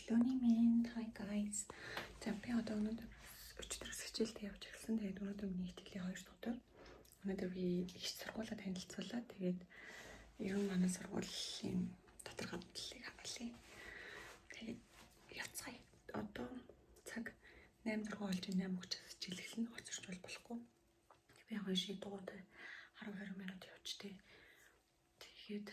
Hello, hi guys. За би одоо өнөөдөр өчигдөрс хичээлд явж эхэлсэн. Тэгээд өнөөдөр миний хичээлийн 2 дугаар. Өнөөдөр би их сургуулаа танилцуулаад тэгээд ер нь манай сургуулийн тодорхой мэдлэлийг хамгаалъя. Тэгээд явцгаая. Одоо цаг 8:06 болж 8:30-аас хичээл эхэлнэ. Хоцорчвол болохгүй. Би яг ший дугуйтай 10-20 минут явчихтээ. Тэгээд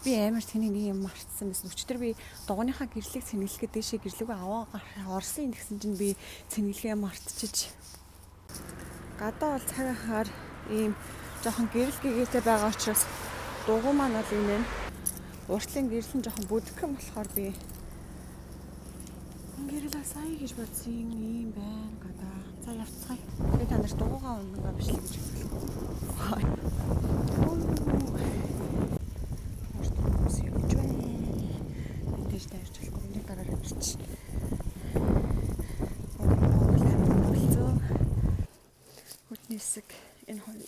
би амар тэний нэг юм мартсан байсан. Өчтөр би дугууныхаа гэрлийг цэнгэлэхэд дэшээ гэрлүүгээ аваа орсон гэсэн чинь би цэнгэлгээ мартчихж. Гадаа бол цаг ахаар ийм жоохон гэрэл гэгээтэй байгаа учраас дугуй маань бол энэ уртлын гэрэл нь жоохон бүдгхэн болохоор би гэрэл асаа гэж бодсон юм байна гадаа. За явцгаая. Би та нарт дугуйгаа өмнө биш л гэж бодлоо. Хэсэг энэ хоёр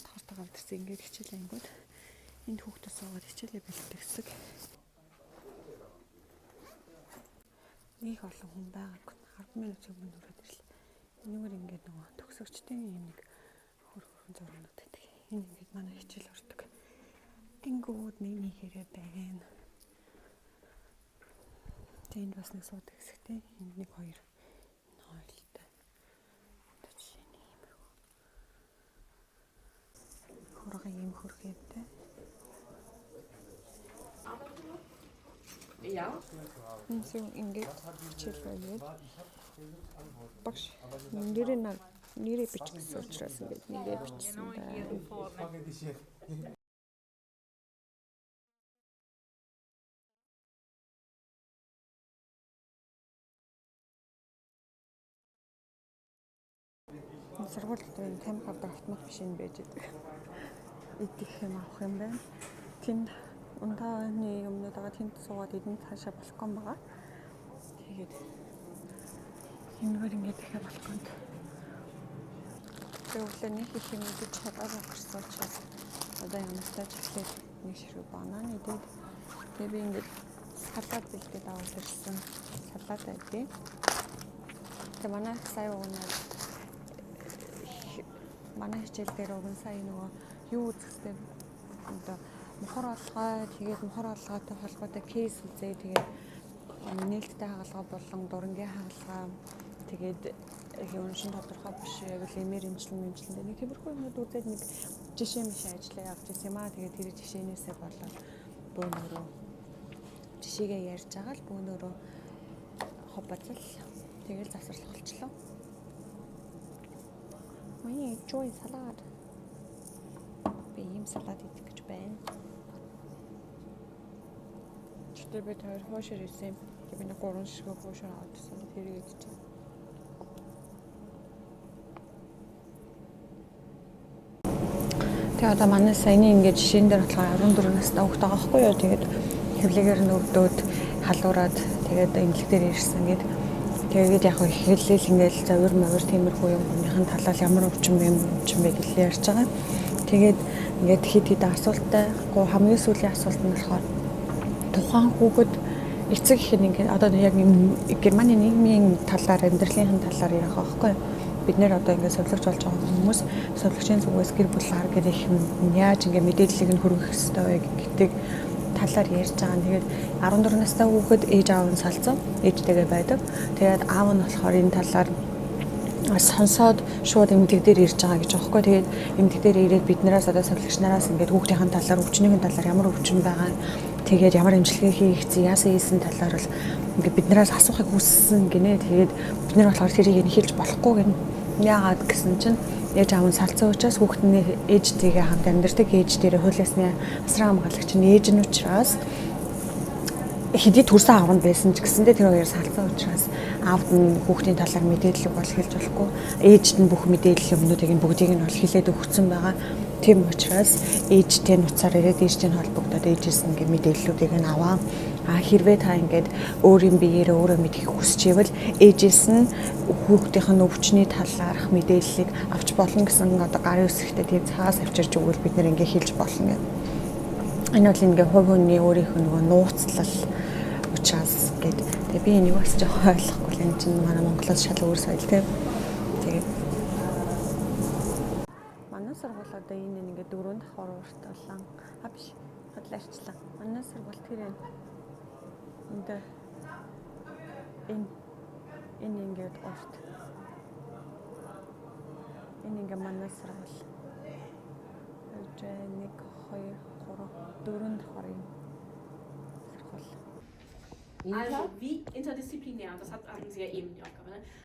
давхартаа гардаг ингээд хичээл ангууд энд хүүхдүүд суугаад хичээлээ бэлддэг хэсэг. Нэг олон хүн байгаагүй 10 минут өмнө өрөөд ирлээ. Энэгээр ингээд нөгөө төгсөгчдийн юм нэг хөрхөн зургууд байдаг. Энэ ингээд манай хичээл ордог. Тэнгүүд нэг хэрэг байна. Тэнд бас нэг суудаг хэсэгтэй. Энд нэг хоёр ийм хөрхөөтэй. Яа. Үнсэн ингээд хичээл байгаад багш нэрээ бичсэн учраас ингээд нэрээ бичсэн байна. Сургууль дээр тамхи авдаг автомат машин байж байгаа. Идэх юм авах юм байна. Тэнд унтааны өмнөд байгаа тэнд суугаад идэн цаашаа балкон байгаа. Тэгээд энэгээр ингээд дахиад балконд. Тэгээд нэг их юм идэж чадаагүй гэсэн учраас одоо ямартай ч ихлээр нэг ширхэг банан идээд тэгээд би ингээд салаад бэлдээд аваад ирсэн. Салаад байдیں۔ Тэгээд манай сая уунаад манай хичээл дээр уг нь сая нөгөө юу үзэхтэй одоо мохор олгой тэгээд мохор олгойтой холбоотой кейс үзээ тэгээд нээлттэй хагалгаа болон дурангийн хагалгаа тэгээд юм шин тодорхой биш яг л эмээр имжлэн дээр нэг тиймэрхүү юмуд үзээд нэг жишээ мэш ажиллаа явж ирсэн юм аа тэгээд тэр жишээнээсээ болоод бөөнөрөө жишээгээ ярьж байгаа л бөөнөрөө хоббацал тэгээд засварлах болчихлоо. Маяг joy салаад би ийм салаад идэх гэж байна. Чөтөр би тэр хоошор ирсэн. Би нэг 3 ширхэг хоошор авчихсан. Тэрийг идчихсэн. Тэгээ одоо манай саяны ингээд жишээн дээр болохоор 14 настай хүүхэд байгаа байхгүй юу. Тэгээд хэвлэгээр нөвдөөд халуураад тэгээд эмнэлэг дээр ирсэн гээд тэгээд яг хэлээл ингээд завир мавир тиймэрхүү юмныхын талаар ямар өвчин бэ гэж ярьж байгаа. Тэгээд ингээд хэд асуулттай хамгийн сүүлийн асуулт нь болохоор тухайн хүүхэд эцэг их нь ингээд одоо яг Германы нийгмийн талаар амьдралын талаар ярих байхгүй. Бид нэр одоо ингээд совлогч болж байгаа хүмүүс совлогчийн зүгээс гэр бүл ар гэр их яаж ингээд мэдээллийг нь хүргэх ёстой вэ гэдэг талаар ярьж байгаа. Тэгээд 14 настай хүүхэд ээж аав нь салцсан. Ээжтэйгээ байдаг. Тэгээд аав нь болохоор энэ талаар сонсоод шууд эмнэлэг дээр ирж байгаа гэж аахгүй. Тэгээд эмнэлэг дээр ирээд биднээс одоо совлогч нараас ингээд хүүхдийн талаар өвчнөгийн талаар ямар өвчин байгаа. Тэгээд ямар эмчилгээ хийгдсэн, яасан ийсэн талаар л ингээд биднээс асуухыг хүссэн гинэ. Тэгээд бид нар болохоор тэрийг хэлж болохгүй гэнэ. Яагаад гэсэн чинь ээж аав нь салцсан учраас хүүхдний ээжтэйгээ хамт амьдардаг ээж дээрээ хуулиасны асран хамгаалагч нь ээж нь учраас хэдий төрсэн аав нь байсан ч гэсэндээ тэр хоёр салцсан учраас аавд нь хүүхдийн талаар мэдээлэл бол хэлж болохгүй. Ээжд нь бүх мэдээллийн өмнөдийг нь бүгдийг нь бол хэлээд өгсөн байгаа. Тийм учраас ээжтэй нуцаар ирээд ээжтэй холбогдоод ээжээс нь мэдээллүүдийг нь аваа. Хэрвээ та ингээд өөрийн биеэрээ өөрөө мэдхийг хүсч ивэл ээжээс нь хүүхдийн өвчний талаарх мэдээллийг авч болно гэсэн одоо гарын үсэгтээ тийм цаас авчирч өгвөл бид нэр ингээд хэлж болно гэх. Энэ бол ингээ хувь хүний өөрийнх нь нөгөө нууцлал учраас гэдэг. Тэгээ би энийг бас жоохон ойлгохгүй л энэ чинь манай Монголоос шал өөр соёл тийм. Тэгээд манай сургууль одоо энэ ингээ 4 давхар уурталан биш хотлаарчлаа. Манай сургууль тэр энэ ингээд урт. Энэ ингээ манай сургууль. 1 2 3 4 давхар юм. Also wie interdisziplinär, das hatten Sie ja eben die Aufgabe, ne?